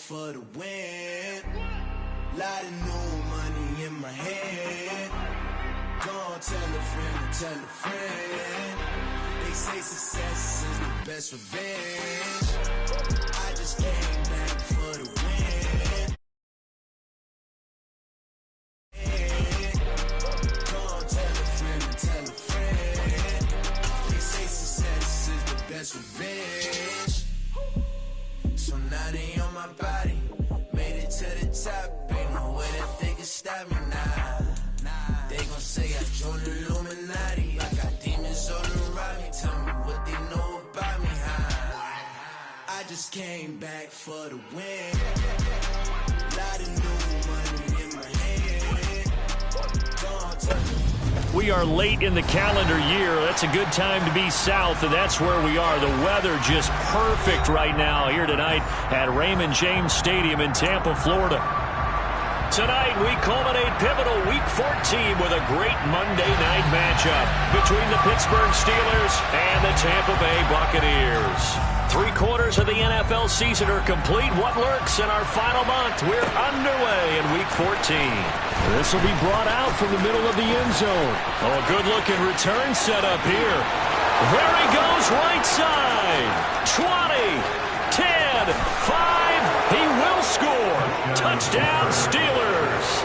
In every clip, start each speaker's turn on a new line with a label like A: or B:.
A: for the win. Lot of new money in my head. Gonna tell a friend to tell a friend. They say success is the best revenge. I just came back for the win. Gonna tell a friend to tell a friend. They say success is the best revenge. So now they on my body. Made it to the top. Ain't no way that they can stop me now. They gon' say I joined the Illuminati. I got demons all around me. Tell me what they know about me, huh? I just came back for the win. Lot of new money in my hand. Gone tell me.
B: We are late in the calendar year. That's a good time to be south, and that's where we are. The weather just perfect right now here tonight at Raymond James Stadium in Tampa, Florida. Tonight, we culminate pivotal Week 14 with a great Monday night matchup between the Pittsburgh Steelers and the Tampa Bay Buccaneers. 3/4 of the NFL season are complete. What lurks in our final month? We're underway in Week 14. This will be brought out from the middle of the end zone. Oh, a good-looking return set up here. There he goes, right side. 20, 10, 5. He will score. Touchdown, Steelers.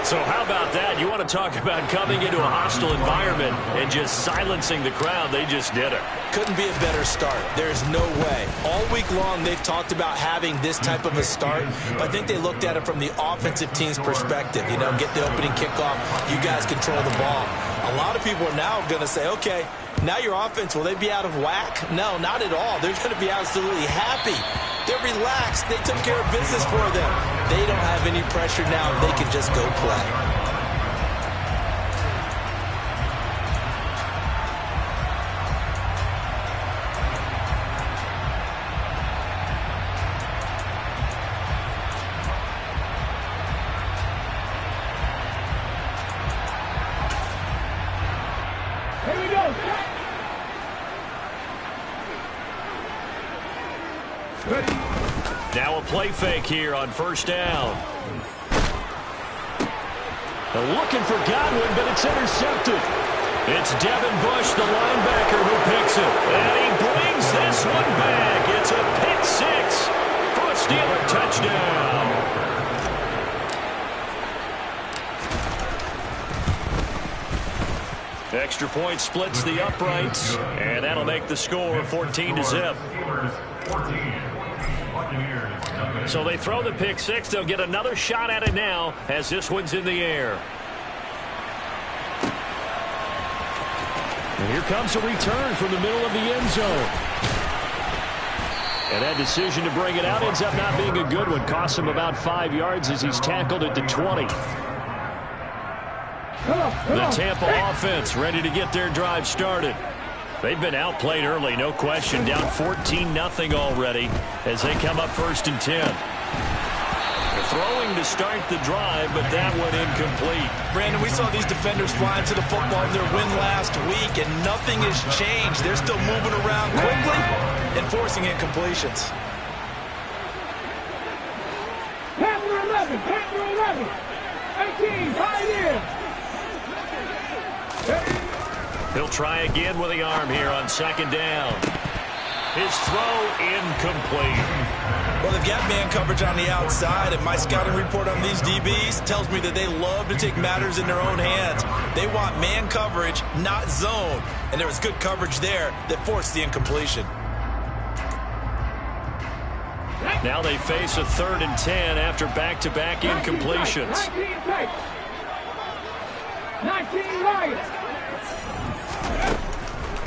B: So how about that? You want to talk about coming into a hostile environment and just silencing the crowd. They just did it.
C: Couldn't be a better start. There's no way. All week long, they've talked about having this type of a start, but I think they looked at it from the offensive team's perspective. You know, get the opening kickoff. You guys control the ball. A lot of people are now going to say, okay, now your offense, will they be out of whack? No, not at all. They're going to be absolutely happy. They're relaxed. They took care of business for them. They don't have any pressure now. They can just go play.
D: Here we go. Ready.
B: Now a play fake here on first down. They're looking for Godwin, but it's intercepted. It's Devin Bush, the linebacker, who picks it. And he brings this one back. It's a pick six for a Steeler touchdown. Extra point splits the uprights, and that'll make the score 14-0. So they throw the pick six. They'll get another shot at it now as this one's in the air. And here comes a return from the middle of the end zone. And that decision to bring it out ends up not being a good one. Costs him about 5 yards as he's tackled at the 20. The Tampa offense ready to get their drive started. They've been outplayed early, no question. Down 14-0 already as they come up 1st and 10. They're throwing to start the drive, but that one incomplete.
C: Brandon, we saw these defenders flying to the football in their win last week, and nothing has changed. They're still moving around quickly and forcing incompletions.
D: Panther 11, Panther 11. 18, tight end.
B: He'll try again with the arm here on 2nd down. His throw incomplete.
C: Well, they've got man coverage on the outside, and my scouting report on these DBs tells me that they love to take matters in their own hands. They want man coverage, not zone. And there was good coverage there that forced the incompletion.
B: Now they face a 3rd and 10 after back-to-back incompletions.
D: 19 Lions.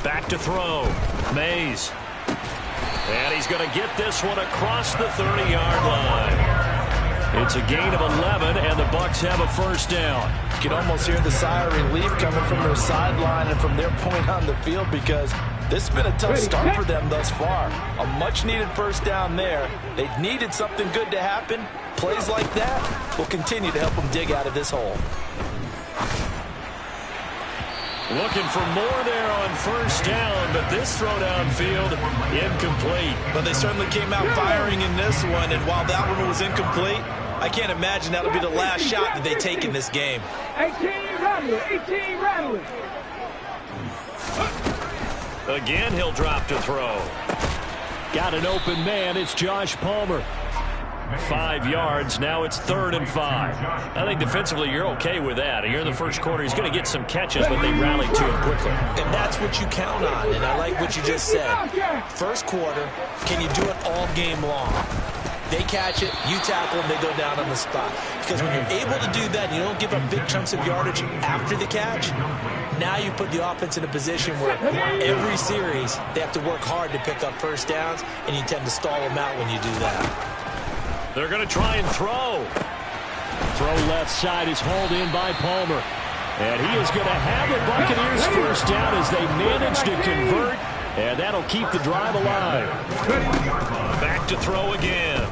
B: Back to throw. Mays. And he's going to get this one across the 30-yard line. It's a gain of 11, and the Bucs have a 1st down.
C: You can almost hear the sigh of relief coming from their sideline and from their point on the field, because this has been a tough start for them thus far. A much-needed 1st down there. They needed something good to happen. Plays like that will continue to help them dig out of this hole.
B: Looking for more there on first down, but this throw downfield incomplete.
C: But they certainly came out firing in this one, and while that one was incomplete, I can't imagine that'll be the last shot that they take in this game.
D: 18 rattling, 18 rattling.
B: Again, he'll drop to throw. Got an open man. It's Josh Palmer. 5 yards. Now it's 3rd and 5. I think defensively you're okay with that. Here in the first quarter, he's going to get some catches, but they rallied to him quickly.
C: And that's what you count on, and I like what you just said. First quarter, can you do it all game long? They catch it, you tackle them, they go down on the spot. Because when you're able to do that, you don't give up big chunks of yardage after the catch, now you put the offense in a position where every series they have to work hard to pick up first downs, and you tend to stall them out when you do that.
B: They're going to try and throw. Throw left side is hauled in by Palmer. And he is going to have the Buccaneers first down as they manage to convert. And that'll keep the drive alive. Back to throw again.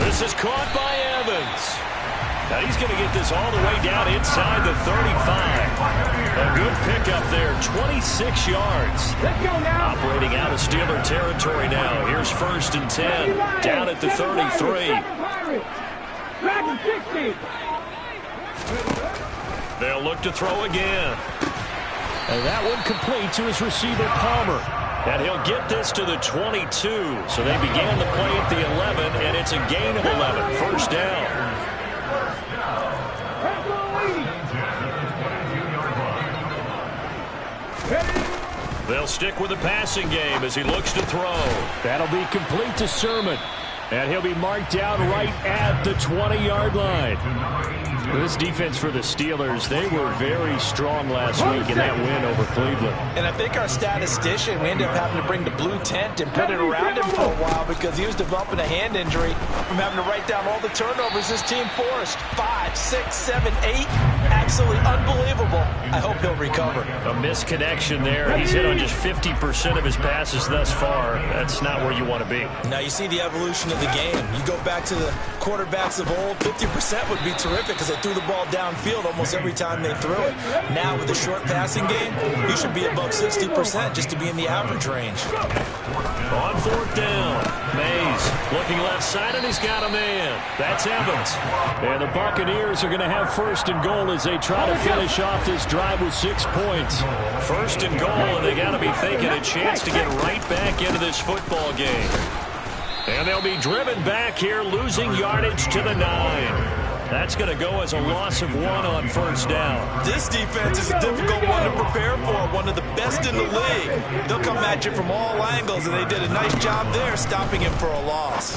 B: This is caught by Evans. Now he's going to get this all the way down inside the 35. A good pickup there, 26 yards.
D: Let's go now.
B: Operating out of Steeler territory now. Here's 1st and 10. Down at the 33.
D: Back to 60.
B: They'll look to throw again. And that one complete to his receiver, Palmer. And he'll get this to the 22. So they began the play at the 11, and it's a gain of 11. First down. They'll stick with the passing game as he looks to throw. That'll be complete to Sermon. And he'll be marked down right at the 20-yard line. This defense for the Steelers, they were very strong last week in that win over Cleveland.
C: And I think our statistician, we ended up having to bring the blue tent and put it around him for a while because he was developing a hand injury from having to write down all the turnovers his team forced. 5, 6, 7, 8. Absolutely unbelievable. I hope he'll recover.
B: A misconnection there. He's hit on just 50% of his passes thus far. That's not where you want to be.
C: Now you see the evolution of the game. You go back to the quarterbacks of old, 50% would be terrific because they threw the ball downfield almost every time they threw it. Now with the short passing game, you should be above 60% just to be in the average range.
B: On 4th down, Mays looking left side, and he's got a man. That's Evans. And the Buccaneers are going to have 1st and goal as they try to finish off this drive with 6 points. 1st and goal, and they got to be thinking a chance to get right back into this football game. And they'll be driven back here, losing yardage to the 9. That's going to go as a loss of 1 on 1st down.
C: This defense is a difficult one to prepare for, one of the best in the league. They'll come at you from all angles, and they did a nice job there stopping him for a loss.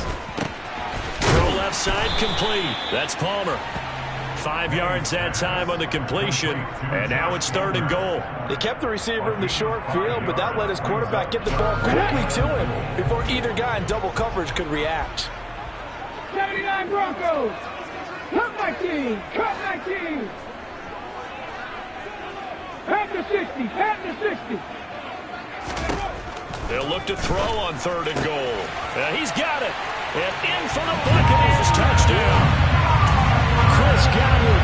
B: Throw left side complete. That's Palmer. 5 yards that time on the completion, and now it's 3rd and goal.
C: They kept the receiver in the short field, but that let his quarterback get the ball quickly to him before either guy in double coverage could react.
D: 79 Broncos. Cut 19. Cut 19. Pass to 60. Pass to 60.
B: They'll look to throw on 3rd and goal. And he's got it. And in for the Buccaneers. Touchdown. Chris Godwin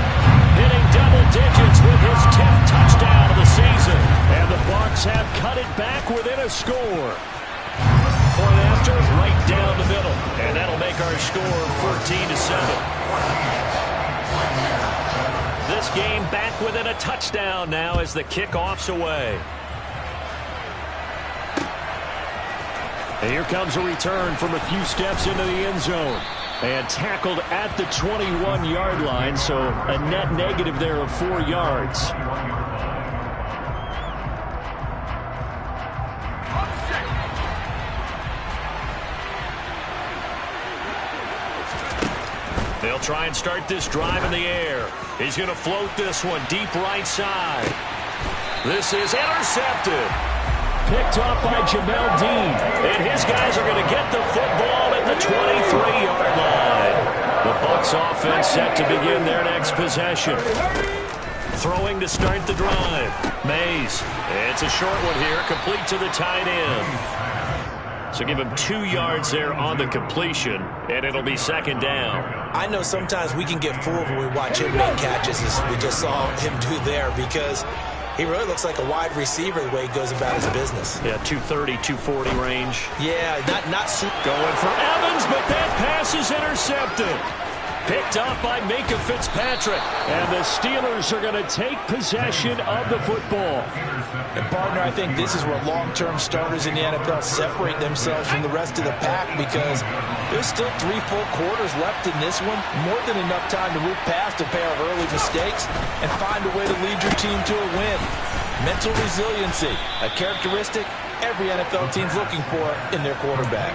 B: hitting double digits with his 10th touchdown of the season. And the Bucs have cut it back within a score. Point after, right down the middle. And that'll make our score 14-7. This game back within a touchdown now as the kickoff's away. And here comes a return from a few steps into the end zone. And tackled at the 21-yard line, so a net negative there of 4 yards. They'll try and start this drive in the air. He's going to float this one deep right side. This is intercepted. Picked off by Jamel Dean. And his guys are going to get the football at the 23-yard line. The Bucs offense set to begin their next possession. Throwing to start the drive. Mays. It's a short one here, complete to the tight end. So give him 2 yards there on the completion, and it'll be 2nd down.
C: I know sometimes we can get fooled when we watch him make catches, as we just saw him do there, because he really looks like a wide receiver the way he goes about his business.
B: Yeah, 230, 240 range.
C: Yeah, not super.
B: Going for Evans, but that pass is intercepted. Picked up by Minka Fitzpatrick. And the Steelers are going to take possession of the football.
C: And, partner, I think this is where long-term starters in the NFL separate themselves from the rest of the pack, because there's still 3 full quarters left in this one. More than enough time to move past a pair of early mistakes and find a way to lead your team to a win. Mental resiliency, a characteristic every NFL team's looking for in their quarterback.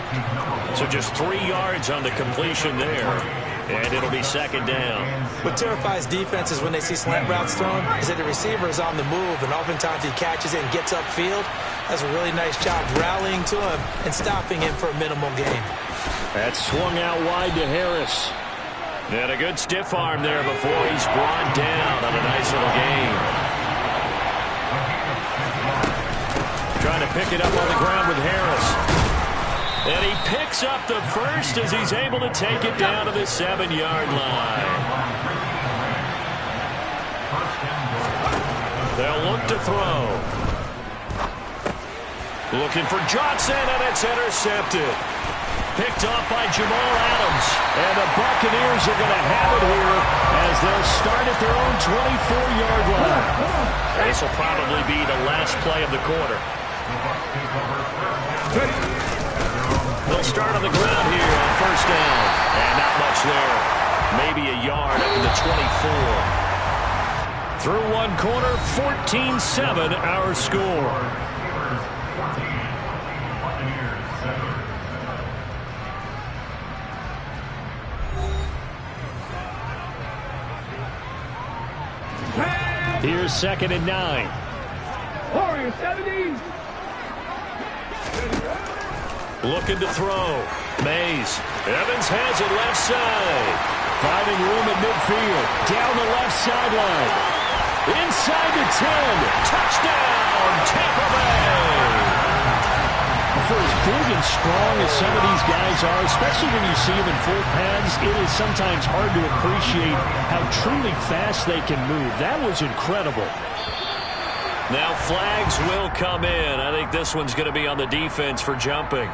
B: So just 3 yards on the completion there. And it'll be second down.
C: What terrifies defenses when they see slant routes thrown is that the receiver is on the move, and oftentimes he catches it and gets upfield. Does a really nice job rallying to him and stopping him for a minimal gain.
B: That swung out wide to Harris. And a good stiff arm there before he's brought down on a nice little gain. Trying to pick it up on the ground with Harris. And he picks up the first as he's able to take it down to the 7-yard line. They'll look to throw. Looking for Johnson, and it's intercepted. Picked off by Jamal Adams. And the Buccaneers are going to have it here as they'll start at their own 24-yard line. This will probably be the last play of the quarter. They'll start on the ground here on first down. And not much there. Maybe a yard up to the 24. Through one quarter, 14-7 our score. Here's 2nd and 9.
D: Warrior 70.
B: Looking to throw. Mays. Evans has it left side. Finding room at midfield. Down the left sideline. Inside the 10. Touchdown, Tampa Bay. For as big and strong as some of these guys are, especially when you see them in full pads, it is sometimes hard to appreciate how truly fast they can move. That was incredible. Now flags will come in. I think this one's going to be on the defense for jumping.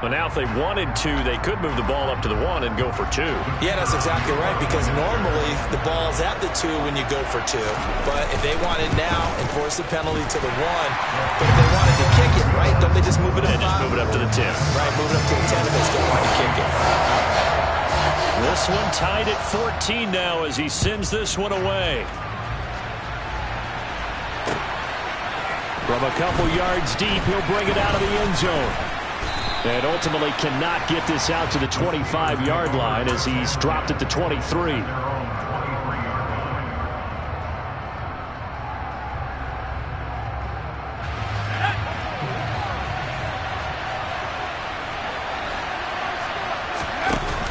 B: Well, now if they wanted to, they could move the ball up to the 1 and go for 2.
C: Yeah, that's exactly right, because normally the ball's at the 2 when you go for 2. But if they want it now, enforce the penalty to the 1. But if they wanted to kick it, right, don't they just move it up?
B: Just move it up to the 10.
C: Right, move it up to the 10 if they still want to kick it.
B: This one tied at 14 now as he sends this one away. From a couple yards deep, he'll bring it out of the end zone. And ultimately cannot get this out to the 25-yard line as he's dropped at the 23.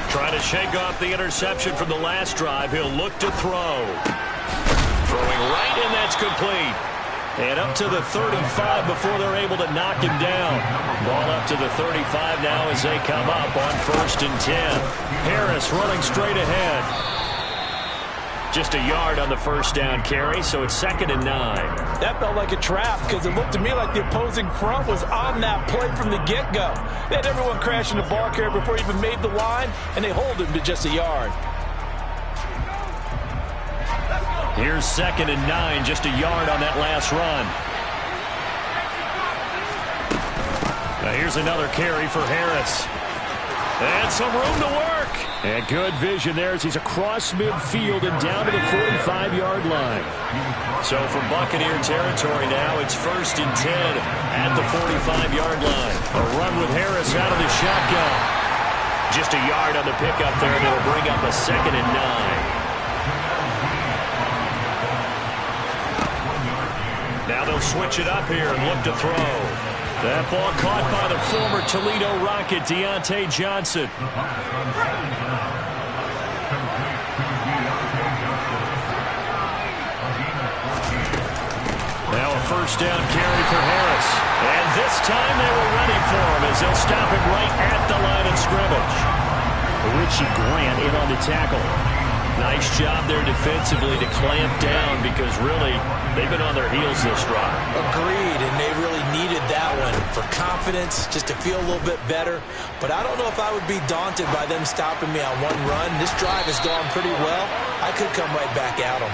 B: Trying to shake off the interception from the last drive. He'll look to throw. Throwing right, and that's complete. And up to the 35 before they're able to knock him down. Ball up to the 35 now as they come up on 1st and 10. Harris running straight ahead. Just a yard on the first down carry, so it's 2nd and 9.
C: That felt like a trap because it looked to me like the opposing front was on that play from the get-go. They had everyone crashing the ball carrier before he even made the line, and they hold him to just a yard.
B: Here's 2nd and 9, just a yard on that last run. Now here's another carry for Harris. And some room to work. And good vision there as he's across midfield and down to the 45-yard line. So from Buccaneer territory now, it's 1st and 10 at the 45-yard line. A run with Harris out of the shotgun. Just a yard on the pickup there, and it'll bring up a 2nd and 9. Now they'll switch it up here and look to throw. That ball caught by the former Toledo Rocket, Deontay Johnson. Now a first down carry for Harris. And this time they were ready for him as they'll stop him right at the line of scrimmage. Richie Grant in on the tackle. Nice job there defensively to clamp down because really they've been on their heels this drive.
C: Agreed, and they really needed that one for confidence, just to feel a little bit better. But I don't know if I would be daunted by them stopping me on one run. This drive has gone pretty well. I could come right back at them.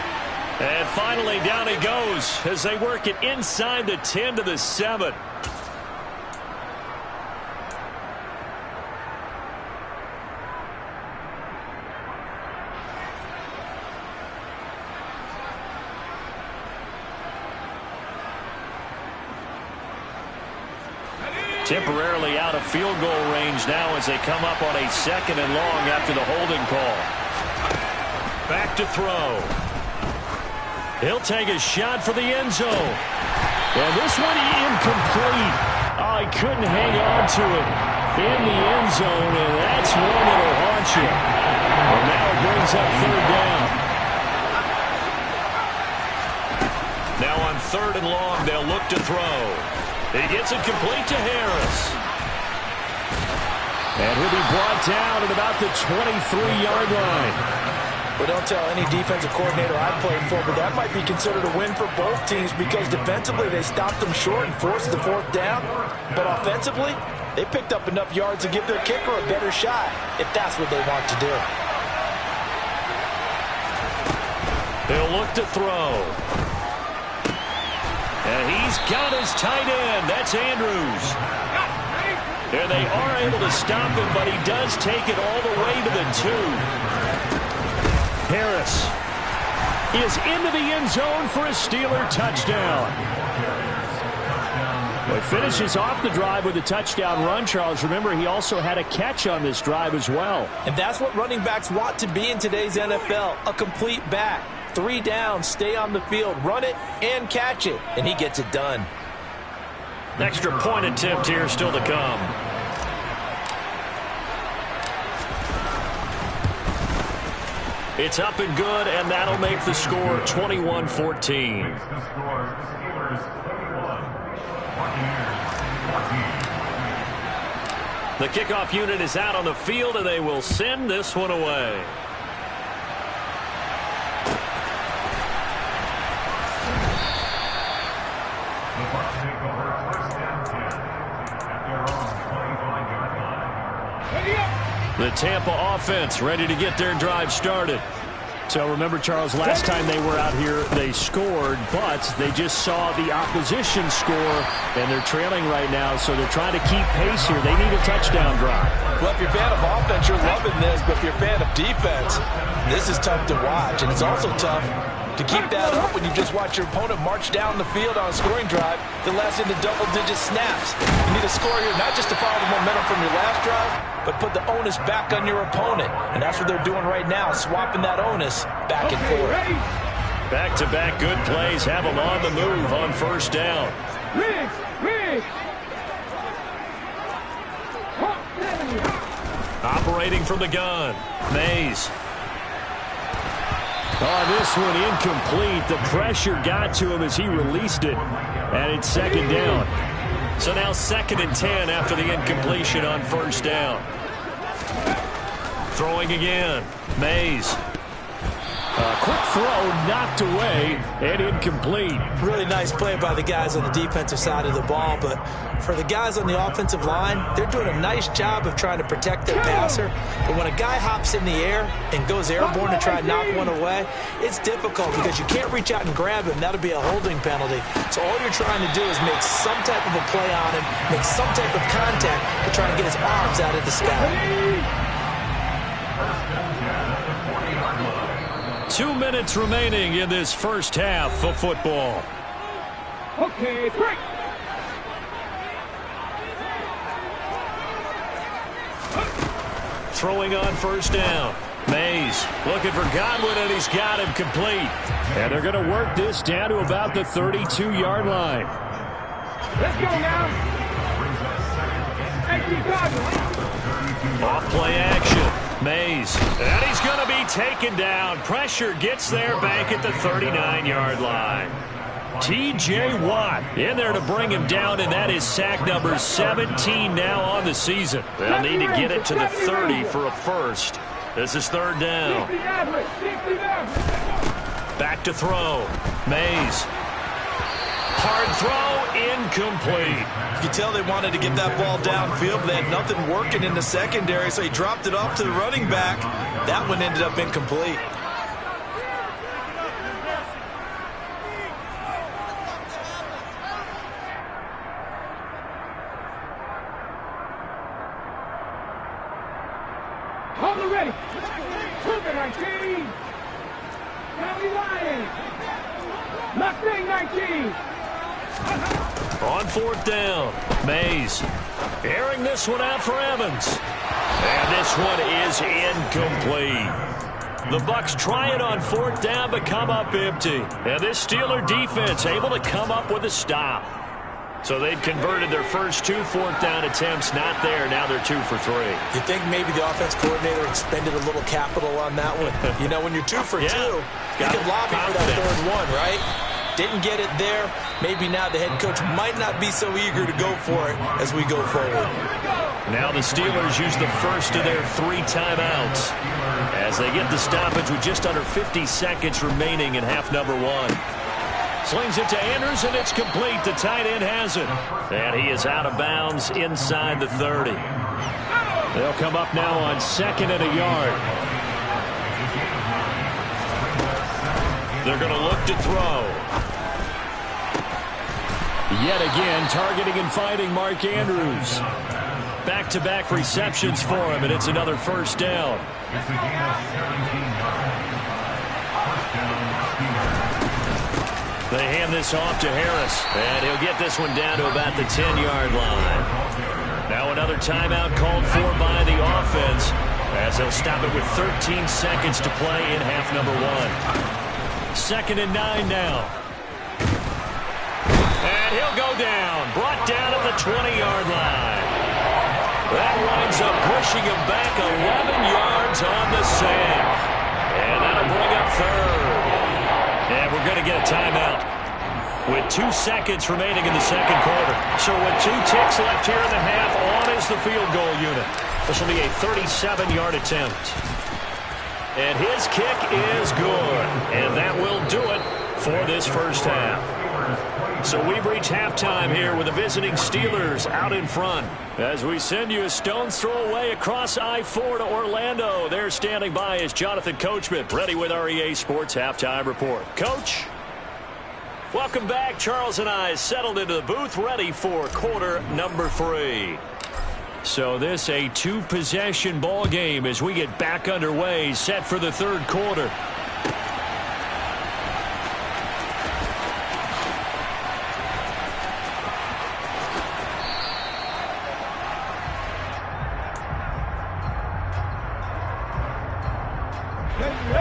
B: And finally down he goes as they work it inside the 10 to the 7. Temporarily out of field goal range now as they come up on a 2nd and long after the holding call. Back to throw. He'll take a shot for the end zone. And this one incomplete. Oh, he couldn't hang on to it in the end zone, and that's one that'll haunt you. And now it brings up 3rd down. Now on 3rd and long, they'll look to throw. He gets it complete to Harris. And he'll be brought down at about the 23-yard line.
C: Well, don't tell any defensive coordinator I've played for, but that might be considered a win for both teams because defensively they stopped them short and forced the 4th down. But offensively, they picked up enough yards to give their kicker a better shot if that's what they want to do.
B: They'll look to throw. And he's got his tight end. That's Andrews. And they are able to stop him, but he does take it all the way to the 2. Harris is into the end zone for a Steeler touchdown. Well, he finishes off the drive with a touchdown run, Charles. Remember, he also had a catch on this drive as well.
C: And that's what running backs want to be in today's NFL, a complete back. 3 down, stay on the field, run it, and catch it. And he gets it done.
B: Extra point attempt here still to come. It's up and good, and that'll make the score 21-14. The kickoff unit is out on the field, and they will send this one away. The Tampa offense ready to get their drive started. So remember, Charles, last time they were out here, they scored, but they just saw the opposition score, and they're trailing right now, so they're trying to keep pace here. They need a touchdown drive.
C: Well, if you're a fan of offense, you're loving this, but if you're a fan of defense, this is tough to watch, and it's also tough to keep that up when you just watch your opponent march down the field on a scoring drive that lasts into double-digit snaps. You need a score here, not just to follow the momentum from your last drive, but put the onus back on your opponent. And that's what they're doing right now, swapping that onus back and forth.
B: Back-to-back good plays have them on the move on 1st down. Operating from the gun, Mays. Oh, this one incomplete. The pressure got to him as he released it. And it's 2nd down. So now 2nd and 10 after the incompletion on 1st down. Throwing again. Mays. Quick throw knocked away and incomplete.
C: Really nice play by the guys on the defensive side of the ball, but for the guys on the offensive line, they're doing a nice job of trying to protect their passer. But when a guy hops in the air and goes airborne to try and knock one away, it's difficult because you can't reach out and grab him. That'll be a holding penalty. So all you're trying to do is make some type of a play on him, make some type of contact to try and get his arms out of the sky.
B: 2 minutes remaining in this first half of football.
D: Okay, break.
B: Throwing on 1st down. Mays looking for Godwin, and he's got him complete. And they're going to work this down to about the 32-yard line.
D: Let's go now.
B: Off play action. Mays. And he's going to be taken down. Pressure gets there back at the 39-yard line. T.J. Watt in there to bring him down, and that is sack number 17 now on the season. They'll need to get it to the 30 for a first. This is third down. Back to throw. Mays. Hard throw, incomplete.
C: You can tell they wanted to get that ball downfield, but they had nothing working in the secondary, so he dropped it off to the running back. That one ended up incomplete.
D: Hold it ready. Move it, 19. County Lions. Mustang 19.
B: On fourth down, Mays airing this one out for Evans. And this one is incomplete. The Bucs try it on fourth down, but come up empty. And this Steeler defense able to come up with a stop. So they've converted their first 2 fourth down attempts. Not there. Now they're 2 for 3.
C: You think maybe the offense coordinator expended a little capital on that one? You know, when you're 2 for 2, you can lobby for that third one, right? Didn't get it there. Maybe now the head coach might not be so eager to go for it as we go forward.
B: Now the Steelers use the first of their 3 timeouts as they get the stoppage with just under 50 seconds remaining in half number 1. Slings it to Andrews, and it's complete. The tight end has it. And he is out of bounds inside the 30. They'll come up now on 2nd and a yard. They're going to look to throw. Yet again, targeting and finding Mark Andrews. Back-to-back receptions for him, and it's another first down. They hand this off to Harris, and he'll get this one down to about the 10-yard line. Now another timeout called for by the offense, as they'll stop it with 13 seconds to play in half number 1. 2nd and 9 now. And he'll go down, brought down at the 20-yard line. That winds up pushing him back 11 yards on the sack. And that'll bring up third. And we're going to get a timeout with 2 seconds remaining in the second quarter. So with 2 ticks left here in the half, on is the field goal unit. This will be a 37-yard attempt. And his kick is good. And that will do it for this first half. So we've reached halftime here with the visiting Steelers out in front. As we send you a stone's throw away across I-4 to Orlando. There standing by is Jonathan Coachman, ready with our EA Sports Halftime Report. Coach, welcome back. Charles and I settled into the booth, ready for quarter number 3. So this a 2-possession ball game as we get back underway, set for the third quarter.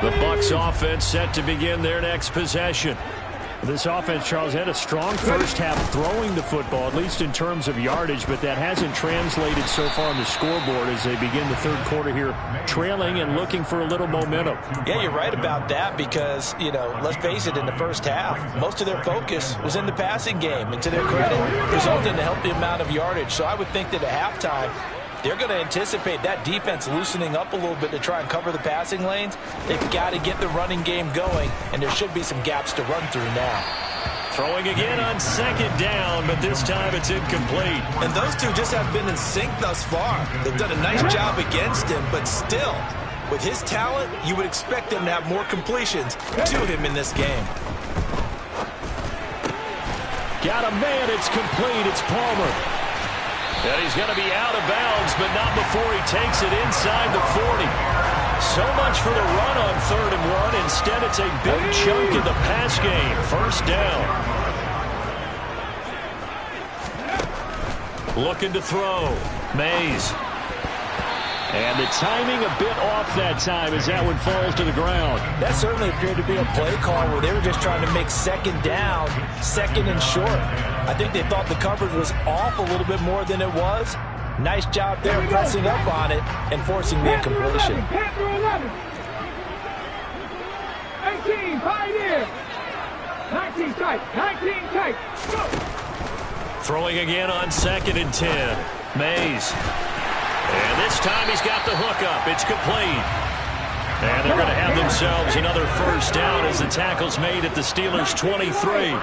B: The Bucs offense set to begin their next possession. This offense, Charles, had a strong first half throwing the football, at least in terms of yardage, but that hasn't translated so far on the scoreboard as they begin the third quarter here, trailing and looking for a little momentum.
C: Yeah, you're right about that because, you know, let's face it, in the first half, most of their focus was in the passing game. And to their credit, resulted in a healthy amount of yardage. So I would think that at halftime, they're going to anticipate that defense loosening up a little bit to try and cover the passing lanes. They've got to get the running game going, and there should be some gaps to run through now.
B: Throwing again on 2nd down, but this time it's incomplete.
C: And those two just have been in sync thus far. They've done a nice job against him, but still, with his talent, you would expect them to have more completions to him in this game.
B: Got a man, it's complete, it's Palmer. And he's going to be out of bounds, but not before he takes it inside the 40. So much for the run on 3rd and 1. Instead, it's a big chunk in the pass game. First down. Looking to throw. Mays. And the timing a bit off that time as that one falls to the ground.
C: That certainly appeared to be a play call where they were just trying to make 2nd down, 2nd and short. I think they thought the coverage was off a little bit more than it was. Nice job there pressing up on it and forcing the incompletion.
D: Panther 11. 18, Pioneer. 19 tight. 19 tight. Go.
B: Throwing again on 2nd and 10. Mays. And this time he's got the hook up. It's complete. And they're going to have themselves another first down as the tackle's made at the Steelers' 23.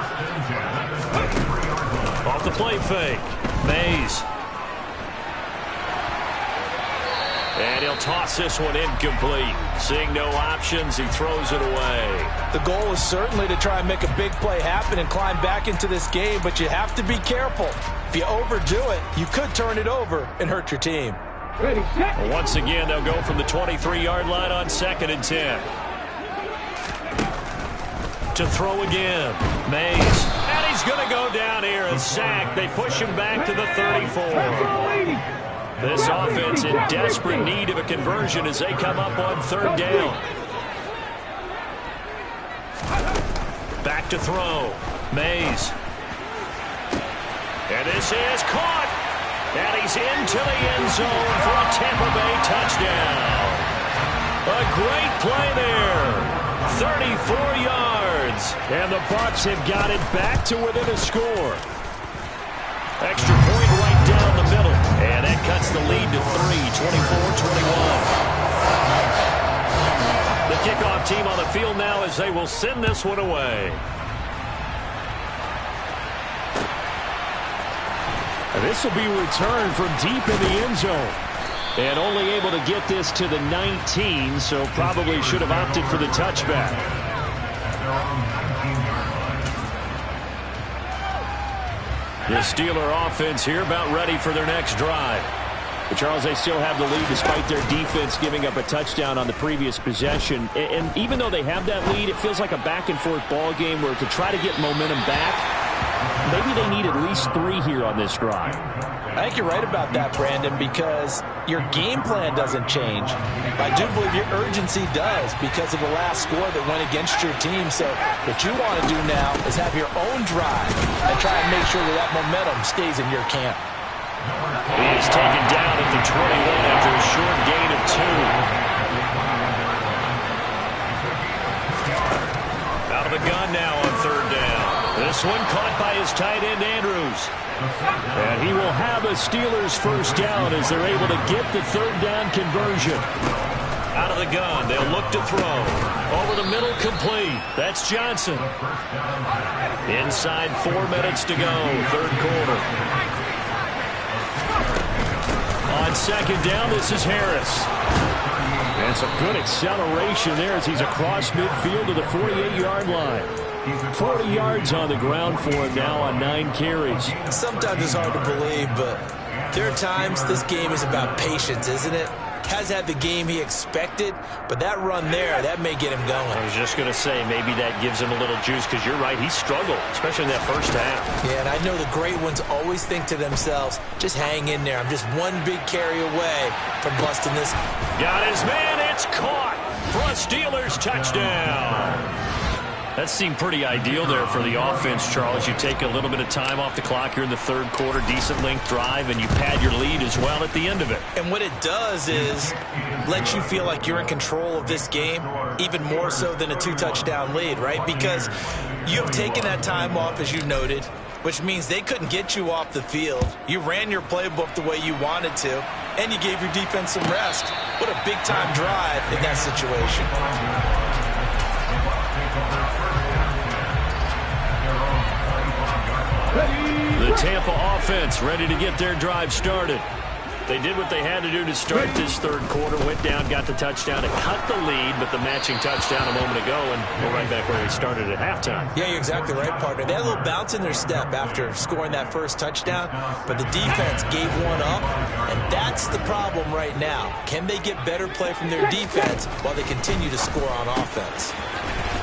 B: Off the play fake. Mays. And he'll toss this one incomplete. Seeing no options, he throws it away.
C: The goal is certainly to try and make a big play happen and climb back into this game, but you have to be careful. If you overdo it, you could turn it over and hurt your team.
D: Ready, set.
B: Well, once again, they'll go from the 23-yard line on 2nd and 10. To throw again. Mays. And he's going to go down here. A sack. They push him back to the 34. This offense in desperate need of a conversion as they come up on 3rd down. Back to throw. Mays. And this is caught. And he's into the end zone for a Tampa Bay touchdown. A great play there. 34 yards. And the Bucs have got it back to within a score. Extra point right down the middle. And that cuts the lead to 3, 24-21. The kickoff team on the field now as they will send this one away. And this will be returned from deep in the end zone. And only able to get this to the 19, so probably should have opted for the touchback. The Steeler offense here about ready for their next drive. But Charles, they still have the lead despite their defense giving up a touchdown on the previous possession. And even though they have that lead, it feels like a back-and-forth ball game where to try to get momentum back, maybe they need at least 3 here on this drive.
C: I think you're right about that, Brandon, because your game plan doesn't change. I do believe your urgency does because of the last score that went against your team. So what you want to do now is have your own drive and try and make sure that that momentum stays in your camp.
B: He is taken down at the 21 after a short gain of 2. Out of the gun now on 3rd down. This one caught by his tight end, Andrews. And he will have a Steelers first down as they're able to get the 3rd down conversion. Out of the gun, they'll look to throw. Over the middle, complete. That's Johnson. Inside 4 minutes to go, 3rd quarter. On 2nd down, this is Harris. And some good acceleration there as he's across midfield to the 48-yard line. 40 yards on the ground for him now on 9 carries.
C: Sometimes it's hard to believe, but there are times this game is about patience, isn't it? Has had the game he expected, but that run there, that may get him going.
B: I was just going to say, maybe that gives him a little juice because you're right, he struggled, especially in that first half.
C: Yeah, and I know the great ones always think to themselves, just hang in there. I'm just one big carry away from busting this.
B: Got his man, it's caught for a Steelers touchdown. That seemed pretty ideal there for the offense, Charles. You take a little bit of time off the clock here in the 3rd quarter, decent length drive, and you pad your lead as well at the end of it.
C: And what it does is let you feel like you're in control of this game, even more so than a 2-touchdown lead, right? Because you have taken that time off, as you noted, which means they couldn't get you off the field. You ran your playbook the way you wanted to, and you gave your defense some rest. What a big-time drive in that situation.
B: The Tampa offense ready to get their drive started. They did what they had to do to start this 3rd quarter, went down, got the touchdown to cut the lead, but the matching touchdown a moment ago, and we're right back where we started at halftime.
C: Yeah, you're exactly right, partner. They had a little bounce in their step after scoring that first touchdown, but the defense gave one up, and that's the problem right now. Can they get better play from their defense while they continue to score on offense?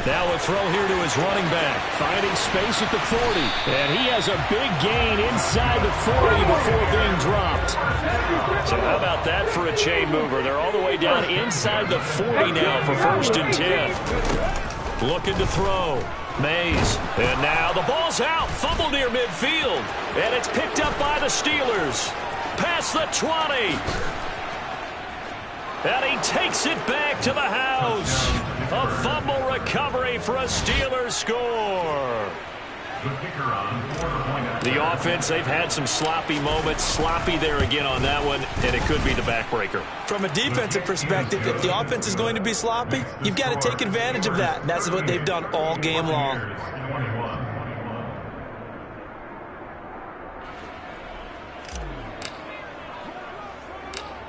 B: Now a throw here to his running back, finding space at the 40. And he has a big gain inside the 40 before being dropped. So how about that for a chain mover? They're all the way down inside the 40 now for 1st and 10. Looking to throw. Mays. And now the ball's out. Fumble near midfield. And it's picked up by the Steelers. Past the 20. And he takes it back to the house. A fumble recovery for a Steelers score. The offense, they've had some sloppy moments. Sloppy there again on that one, and it could be the backbreaker.
C: From a defensive perspective, if the offense is going to be sloppy, you've got to take advantage of that. And that's what they've done all game long.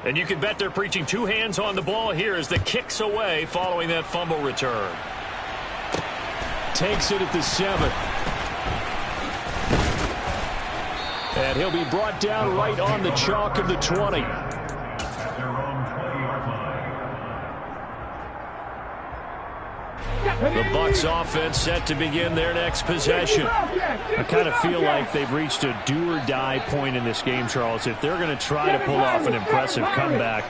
B: And you can bet they're preaching two hands on the ball here as the kick's away following that fumble return. Takes it at the 7. And he'll be brought down right on the chalk of the 20. The Bucs offense set to begin their next possession. I kind of feel like they've reached a do-or-die point in this game, Charles. If they're going to try to pull off an impressive comeback,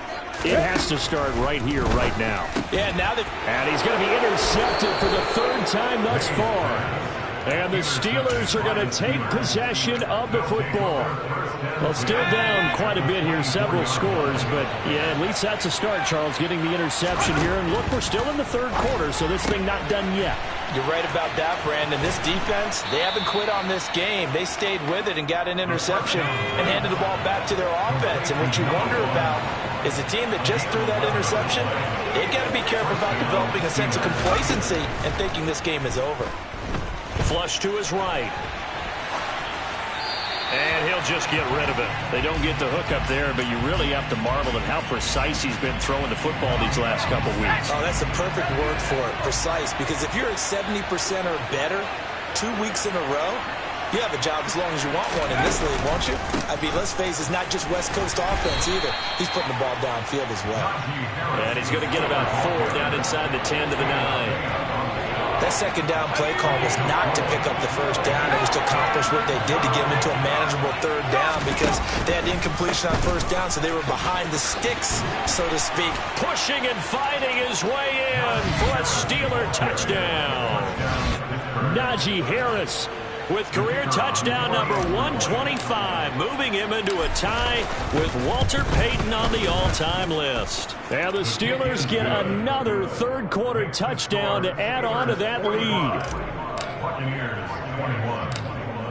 B: it has to start right here, right now.
C: Yeah, now that...
B: And he's going to be intercepted for the 3rd time thus far. And the Steelers are going to take possession of the football. Well, still down quite a bit here, several scores, but yeah, at least that's a start, Charles, getting the interception here. And look, we're still in the 3rd quarter, so this thing not done yet.
C: You're right about that, Brandon. This defense, they haven't quit on this game. They stayed with it and got an interception and handed the ball back to their offense. And what you wonder about is a team that just threw that interception, they've got to be careful about developing a sense of complacency and thinking this game is over.
B: Flush to his right. And he'll just get rid of it. They don't get the hook up there, but you really have to marvel at how precise he's been throwing the football these last couple weeks.
C: Oh, that's the perfect word for it, precise. Because if you're at 70% or better 2 weeks in a row, you have a job as long as you want one in this league, won't you? I mean, let's face it, it's not just West Coast offense either. He's putting the ball downfield as well.
B: And he's going to get about 4 down inside the 10 to the 9.
C: That second down play call was not to pick up the first down. It was to accomplish what they did to get them into a manageable 3rd down because they had incompletion on first down, so they were behind the sticks, so to speak.
B: Pushing and fighting his way in for a Steeler touchdown. Najee Harris with career touchdown number 125, moving him into a tie with Walter Payton on the all-time list. And the Steelers get another 3rd quarter touchdown to add on to that lead.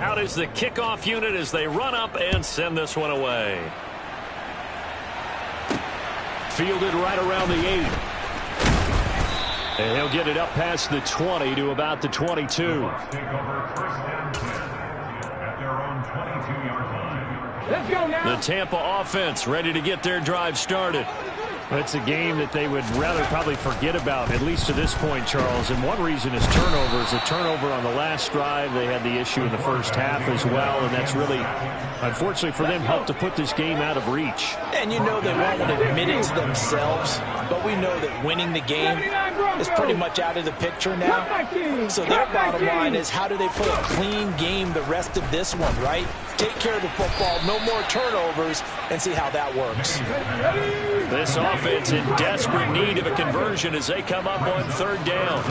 B: Out is the kickoff unit as they run up and send this one away. Fielded right around the 8. And he'll get it up past the 20 to about the 22.
D: Let's go now.
B: The Tampa offense ready to get their drive started. It's a game that they would rather probably forget about, at least to this point, Charles. And one reason is turnovers. A turnover on the last drive. They had the issue in the first half as well, and that's really, unfortunately for them, helped to put this game out of reach.
C: And you know they won't admit it to themselves, but we know that winning the game is pretty much out of the picture now. So their bottom line is, how do they put a clean game the rest of this one, right? Take care of the football, no more turnovers, and see how that works.
B: This offense in desperate need of a conversion as they come up on 3rd down.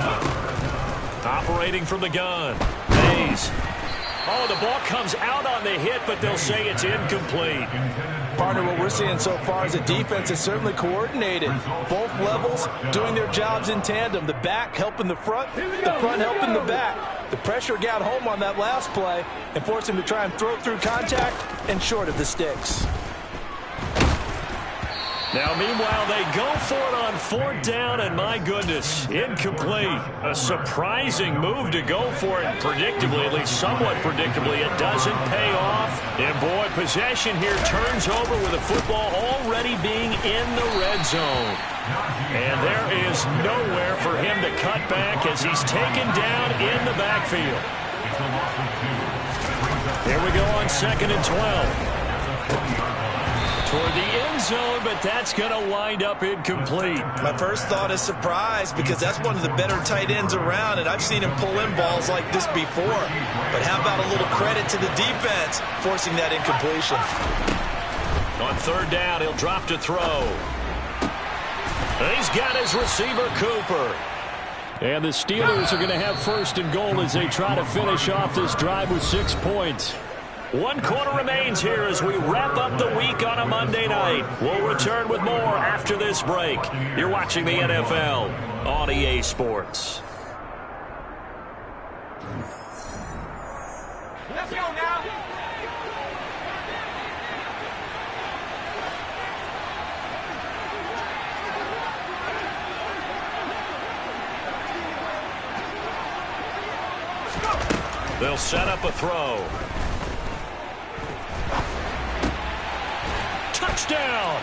B: Operating from the gun. Hayes. Oh, the ball comes out on the hit, but they'll say it's incomplete.
C: Partner, what we're seeing so far is a defense is certainly coordinated. Both levels doing their jobs in tandem. The back helping the front helping the back. The pressure got home on that last play and forced him to try and throw through contact and short of the sticks.
B: Now, meanwhile, they go for it on 4th down, and my goodness, incomplete. A surprising move to go for it, predictably, at least somewhat predictably. It doesn't pay off. And, boy, possession here turns over with the football already being in the red zone. And there is nowhere for him to cut back as he's taken down in the backfield. Here we go on 2nd and 12. Toward the end zone, but that's going to wind up incomplete.
C: My first thought is surprise because that's one of the better tight ends around, and I've seen him pull in balls like this before. But how about a little credit to the defense forcing that incompletion?
B: On 3rd down, he'll drop to throw. He's got his receiver, Cooper. And the Steelers are going to have 1st and goal as they try to finish off this drive with 6 points. 1 quarter remains here as we wrap up the week on a Monday night. We'll return with more after this break. You're watching the NFL on EA Sports.
D: Let's go now.
B: They'll set up a throw. Touchdown!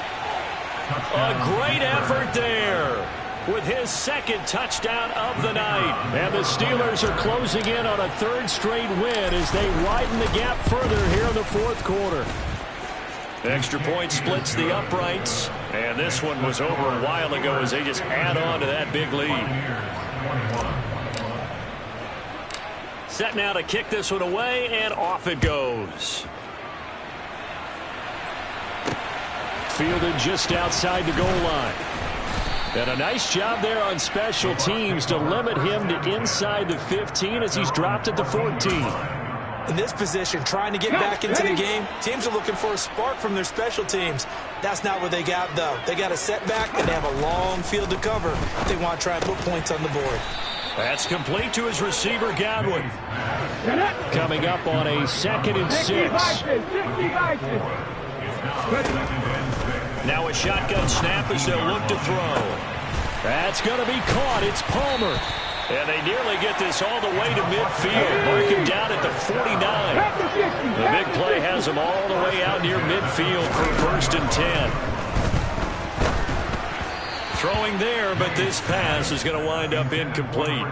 B: A great effort there with his second touchdown of the night. And the Steelers are closing in on a 3rd straight win as they widen the gap further here in the 4th quarter. Extra point splits the uprights. And this one was over a while ago as they just add on to that big lead. Set now to kick this one away, and off it goes. Fielded just outside the goal line. And a nice job there on special teams to limit him to inside the 15 as he's dropped at the 14.
C: In this position, trying to get back into the game, teams are looking for a spark from their special teams. That's not what they got, though. They got a setback, and they have a long field to cover if they want to try and put points on the board.
B: That's complete to his receiver, Godwin. Coming up on a 2nd and 6. Now a shotgun snap as they'll look to throw. That's going to be caught. It's Palmer. And they nearly get this all the way to midfield. Mark him down at the 49. The big play has him all the way out near midfield for 1st and 10. Throwing there, but this pass is going to wind up incomplete.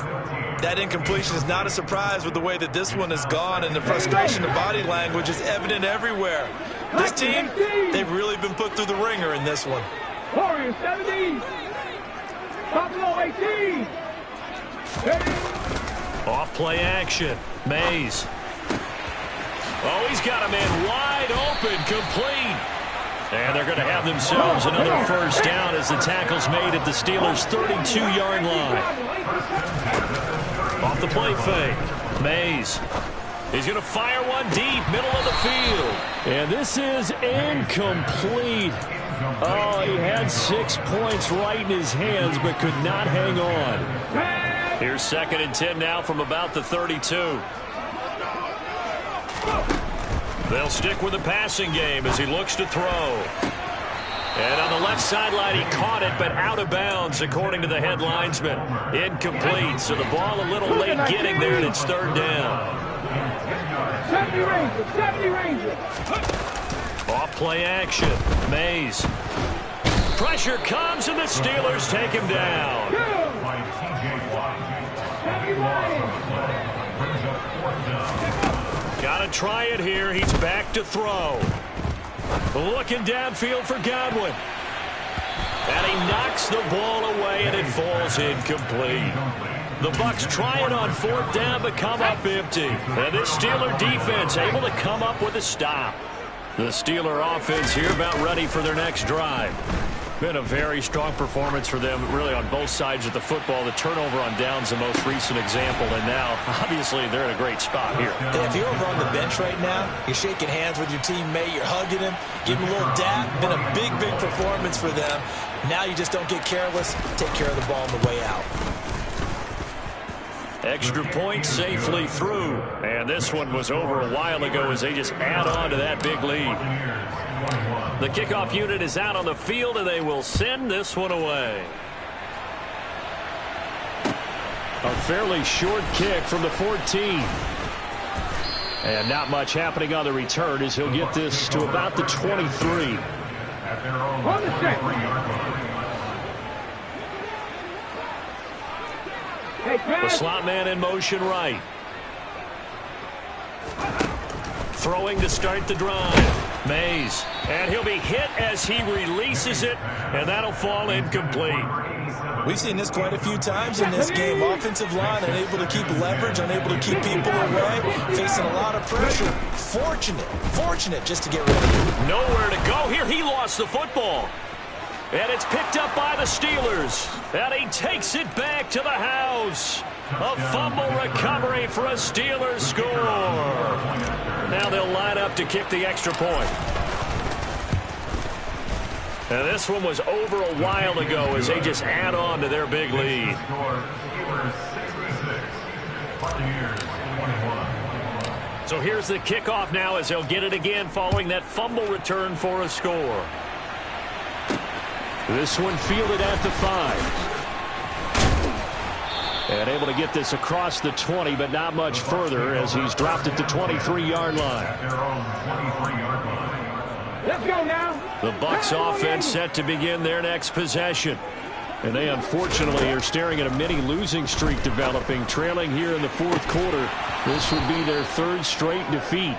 C: That incompletion is not a surprise with the way that this one has gone, and the frustration of body language is evident everywhere. This team, they've really been put through the ringer in this one.
D: Warriors 70. Buffalo 18.
B: Off play action. Mays. Oh, he's got a man wide open, complete. And they're going to have themselves another 1st down as the tackle's made at the Steelers' 32-yard line. Off the play fake. Mays. He's going to fire one deep, middle of the field. And this is incomplete. Oh, he had 6 points right in his hands but could not hang on. Here's 2nd and 10 now from about the 32. They'll stick with the passing game as he looks to throw. And on the left sideline, he caught it, but out of bounds, according to the head linesman. Incomplete, so the ball a little late getting there, and it's 3rd down.
D: 70 Rangers.
B: Off play action. Mays. Pressure comes, and the Steelers take him down. Got to try it here. He's back to throw. Looking downfield for Godwin. And he knocks the ball away, and it falls incomplete. The Bucs try it on 4th down, but come up empty. And this Steeler defense able to come up with a stop. The Steeler offense here about ready for their next drive. Been a very strong performance for them, really, on both sides of the football. The turnover on downs the most recent example, and now, obviously, they're in a great spot here.
C: And if you're over on the bench right now, you're shaking hands with your teammate, you're hugging him, giving him a little dap. Been a big, big performance for them. Now you just don't get careless. Take care of the ball on the way out.
B: Extra point safely through. And this one was over a while ago as they just add on to that big lead. The kickoff unit is out on the field, and they will send this one away. A fairly short kick from the 14. And not much happening on the return as he'll get this to about the 23. The slot man in motion right. Throwing to start the drive. Mays. And he'll be hit as he releases it, and that'll fall incomplete.
C: We've seen this quite a few times in this game. Offensive line unable to keep leverage, unable to keep people away, facing a lot of pressure. Fortunate just to get rid of it.
B: Nowhere to go here. He lost the football. And it's picked up by the Steelers. And he takes it back to the house. A fumble recovery for a Steelers score. Now they'll line up to kick the extra point. Now this one was over a while ago as they just add on to their big lead. So here's the kickoff now as they'll get it again following that fumble return for a score. This one fielded at the 5. And able to get this across the 20, but not much further as he's dropped at the 23-yard line.
D: Let's go now.
B: The Bucs offense set to begin their next possession. And they unfortunately are staring at a mini losing streak developing, trailing here in the fourth quarter. This would be their third straight defeat.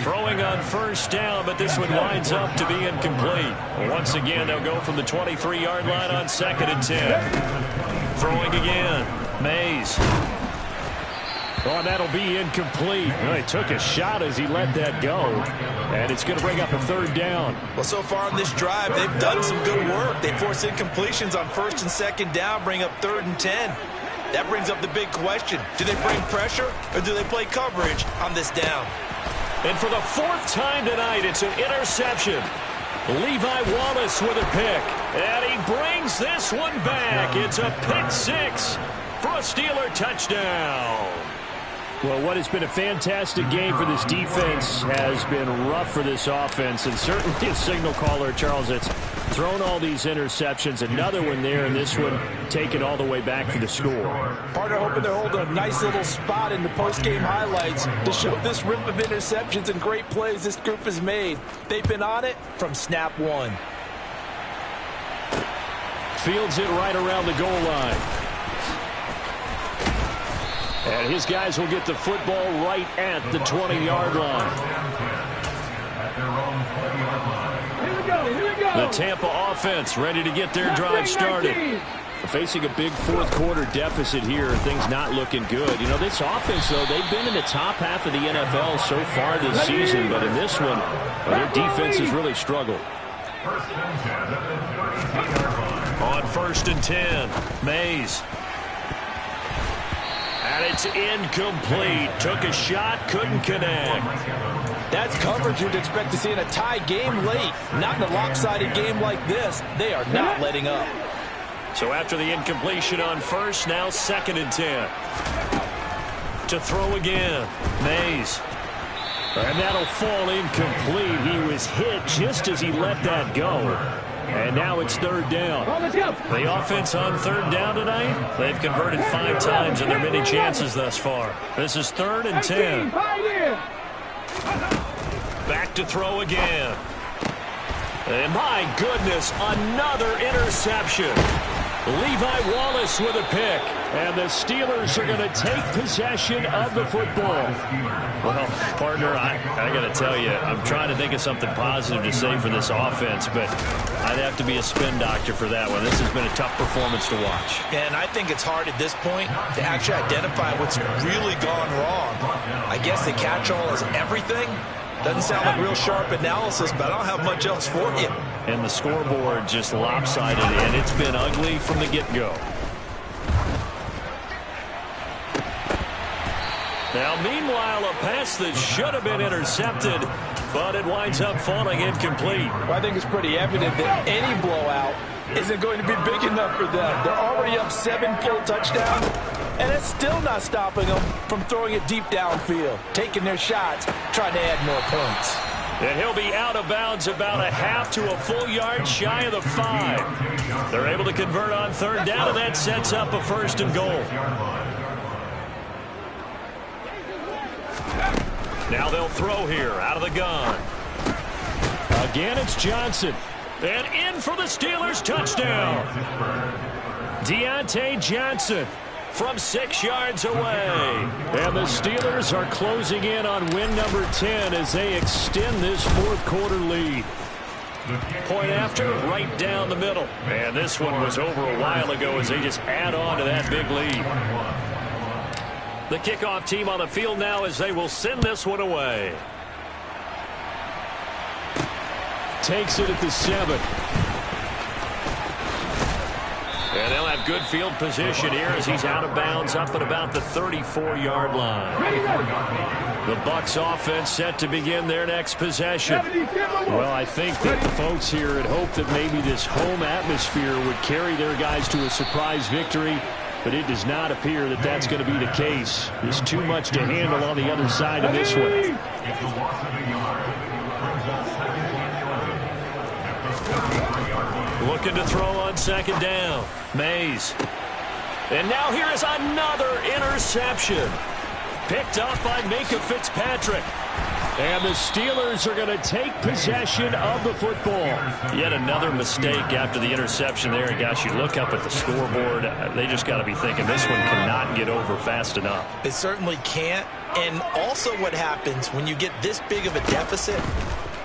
B: Throwing on first down, but this one winds up to be incomplete. Once again, they'll go from the 23-yard line on 2nd and 10. Throwing again. Mays. Oh, that'll be incomplete. Well, he took a shot as he let that go. And it's going to bring up a third down.
C: Well, so far on this drive, they've done some good work. They force incompletions on 1st and 2nd down, bring up 3rd and 10. That brings up the big question. Do they bring pressure or do they play coverage on this down?
B: And for the 4th time tonight, it's an interception. Levi Wallace with a pick. And he brings this one back. It's a pick 6 for a Steeler touchdown. Well, what has been a fantastic game for this defense has been rough for this offense. And certainly a signal caller, Charles, that's thrown all these interceptions. Another one there, and this one taken all the way back for the score.
C: Partner hoping they're holding a nice little spot in the post-game highlights to show this rip of interceptions and great plays this group has made. They've been on it from snap one.
B: Fields it right around the goal line. And his guys will get the football right at the 20-yard line.
D: Here we go.
B: The Tampa offense ready to get their drive started. Facing a big fourth quarter deficit here, things not looking good. You know, this offense, though, they've been in the top half of the NFL so far this season, but in this one, their defense has really struggled. On 1st and 10, Mays. And it's incomplete. Took a shot, couldn't connect.
C: That's coverage you'd expect to see in a tie game late. Not in a lopsided game like this. They are not letting up.
B: So after the incompletion on 1st, now 2nd and 10. To throw again, Mays. And that'll fall incomplete. He was hit just as he let that go. And now it's 3rd down. The offense on 3rd down tonight, they've converted 5 times in their many chances thus far. This is 3rd and 10. Back to throw again. And my goodness, another interception. Levi Wallace with a pick. And the Steelers are going to take possession of the football. Well, partner, I got to tell you, I'm trying to think of something positive to say for this offense, but I'd have to be a spin doctor for that one. This has been a tough performance to watch.
C: And I think it's hard at this point to actually identify what's really gone wrong. I guess the catch-all is everything. Doesn't sound like real sharp analysis, but I don't have much else for you.
B: And the scoreboard just lopsided, and it's been ugly from the get-go. Now, meanwhile, a pass that should have been intercepted, but it winds up falling incomplete.
C: Well, I think it's pretty evident that any blowout isn't going to be big enough for them. They're already up 7 full touchdowns, and it's still not stopping them from throwing it deep downfield, taking their shots, trying to add more points.
B: And he'll be out of bounds about a half to a full yard shy of the 5. They're able to convert on 3rd down, and that sets up a 1st and goal. Now they'll throw here out of the gun. Again, it's Johnson. And in for the Steelers touchdown. Deontay Johnson from 6 yards away. And the Steelers are closing in on win number 10 as they extend this fourth quarter lead. Point after, right down the middle. And this one was over a while ago as they just add on to that big lead. The kickoff team on the field now as they will send this one away. Takes it at the 7. And they'll have good field position here as he's out of bounds up at about the 34-yard line. The Bucs offense set to begin their next possession. Well, I think that the folks here had hoped that maybe this home atmosphere would carry their guys to a surprise victory, but it does not appear that that's going to be the case. There's too much to handle on the other side of this one. Looking to throw on second down. Mays. And now here is another interception. Picked up by Minka Fitzpatrick. And the Steelers are going to take possession of the football. Yet another mistake after the interception there. And gosh, you look up at the scoreboard, they just got to be thinking this one cannot get over fast enough.
C: It certainly can't. And also what happens when you get this big of a deficit,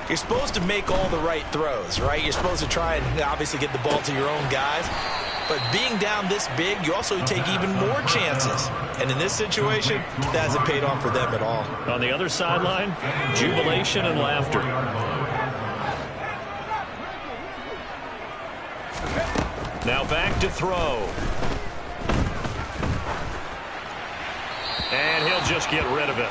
C: you're supposed to make all the right throws, right? You're supposed to try and obviously get the ball to your own guys. But being down this big, you also take even more chances. And in this situation, that hasn't paid off for them at all.
B: On the other sideline, jubilation and laughter. Now back to throw. And he'll just get rid of it.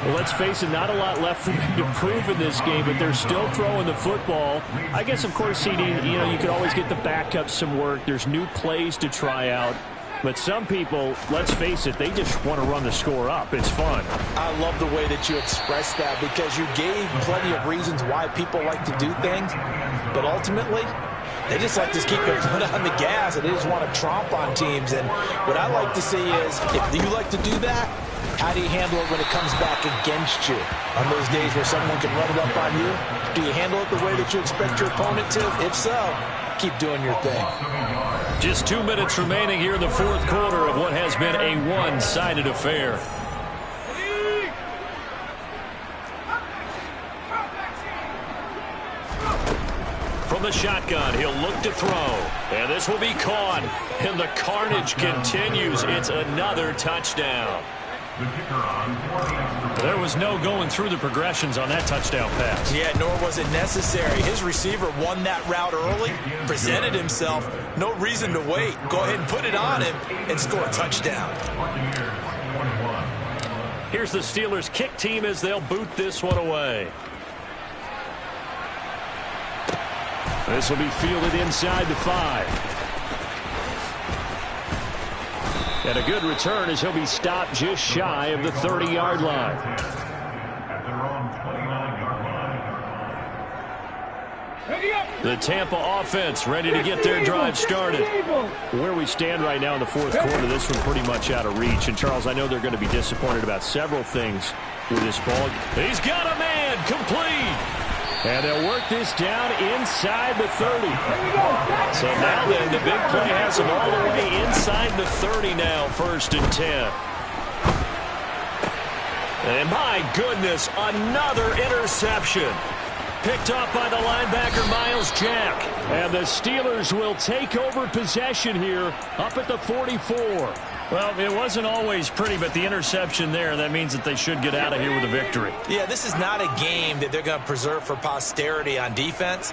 B: Well, let's face it, not a lot left for them to prove in this game, but they're still throwing the football. I guess, of course, CD, you could always get the backups some work. There's new plays to try out. But some people, let's face it, they just want to run the score up. It's fun.
C: I love the way that you expressed that because you gave plenty of reasons why people like to do things. But ultimately, they just like to keep their foot on the gas, and they just want to tromp on teams. And what I like to see is, if you like to do that, how do you handle it when it comes back against you? On those days where someone can run it up on you, do you handle it the way that you expect your opponent to? If so, keep doing your thing.
B: Just 2 minutes remaining here in the fourth quarter of what has been a one-sided affair. From the shotgun, he'll look to throw. And this will be caught. And the carnage continues. It's another touchdown. There was no going through the progressions on that touchdown pass.
C: Yeah, nor was it necessary. His receiver won that route early, presented himself. No reason to wait. Go ahead and put it on him and score a touchdown.
B: Here's the Steelers kick team as they'll boot this one away. This will be fielded inside the 5. And a good return as he'll be stopped just shy of the 30-yard line. The Tampa offense ready to get their drive started. Where we stand right now in the fourth quarter, this one pretty much out of reach. And, Charles, I know they're going to be disappointed about several things with this ball. He's got a man complete. And they'll work this down inside the 30. So now then, the big play has them all the way inside the 30 now, 1st and 10. And my goodness, another interception. Picked off by the linebacker, Miles Jack. And the Steelers will take over possession here up at the 44. Well, it wasn't always pretty, but the interception there, that means that they should get out of here with a victory.
C: Yeah, this is not a game that they're going to preserve for posterity on defense,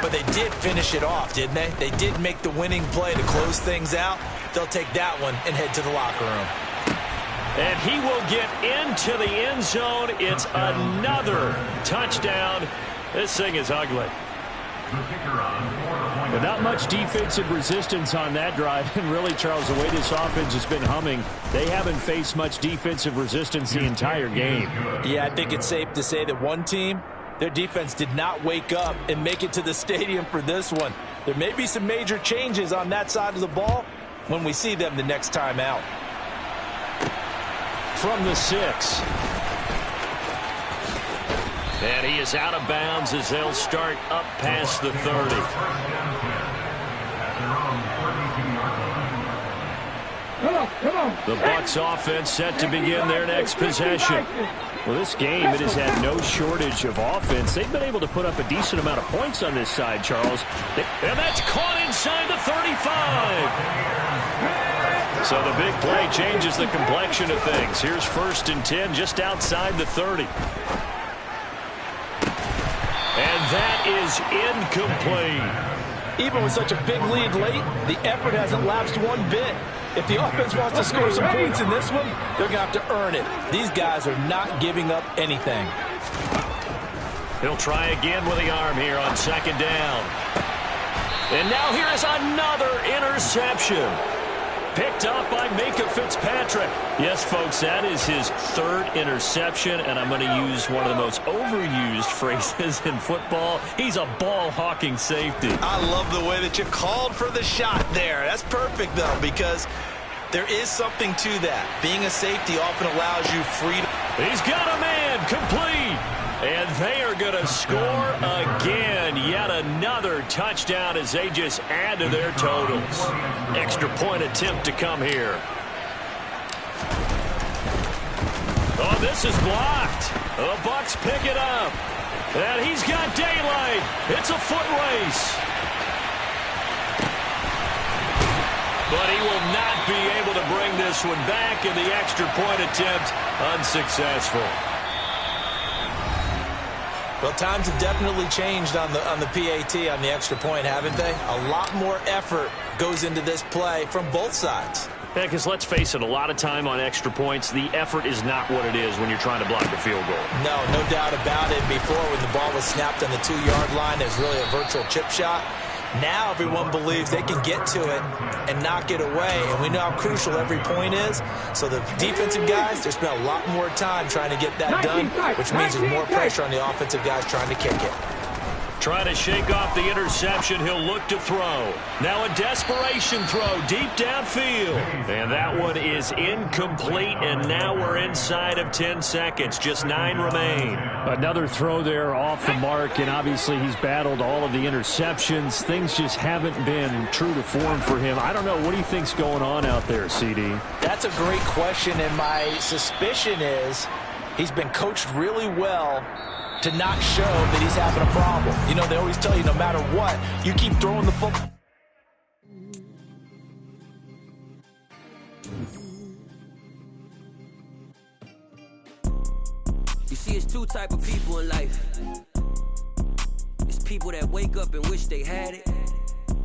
C: but they did finish it off, didn't they? They did make the winning play to close things out. They'll take that one and head to the locker room.
B: And he will get into the end zone. It's another touchdown. This thing is ugly. But not much defensive resistance on that drive. And really, Charles, the way this offense has been humming, they haven't faced much defensive resistance the entire game.
C: Yeah, I think it's safe to say that one team, their defense did not wake up and make it to the stadium for this one. There may be some major changes on that side of the ball when we see them the next time out.
B: From the 6. And he is out of bounds as they'll start up past the 30. The Bucs offense set to begin their next possession. Well, this game, it has had no shortage of offense. They've been able to put up a decent amount of points on this side, Charles. And that's caught inside the 35. So the big play changes the complexion of things. Here's 1st and 10 just outside the 30. And that is incomplete.
C: Even with such a big lead late, the effort hasn't lapsed one bit. If the offense wants to score some points in this one, they're going to have to earn it. These guys are not giving up anything.
B: He'll try again with the arm here on second down. And now here is another interception. Picked up by Micah Fitzpatrick. Yes, folks, that is his third interception, and I'm going to use one of the most overused phrases in football. He's a ball-hawking safety.
C: I love the way that you called for the shot there. That's perfect, though, because there is something to that. Being a safety often allows you freedom.
B: He's got a man complete. And they are going to score again. Yet another touchdown as they just add to their totals. Extra point attempt to come here. Oh, this is blocked. The Bucs pick it up. And he's got daylight. It's a foot race. But he will not be able to bring this one back, and the extra point attempt unsuccessful.
C: Well, times have definitely changed on the PAT, on the extra point, haven't they? A lot more effort goes into this play from both sides.
B: Yeah, because let's face it, a lot of time on extra points, the effort is not what it is when you're trying to block a field goal.
C: No doubt about it. Before, when the ball was snapped on the 2-yard line, it was really a virtual chip shot. Now everyone believes they can get to it and knock it away, and we know how crucial every point is. So the defensive guys, they spend a lot more time trying to get that done, which means there's more pressure on the offensive guys trying to kick it.
B: Trying to shake off the interception, he'll look to throw. Now a desperation throw deep downfield. And that one is incomplete, and now we're inside of 10 seconds. Just 9 remain.
E: Another throw there off the mark, and obviously he's battled all of the interceptions. Things just haven't been true to form for him. I don't know. What do you think's going on out there, CD?
C: That's a great question, and my suspicion is he's been coached really well to not show that he's having a problem. You know, they always tell you no matter what, you keep throwing the football.
F: You see, it's 2 type of people in life. It's people that wake up and wish they had it,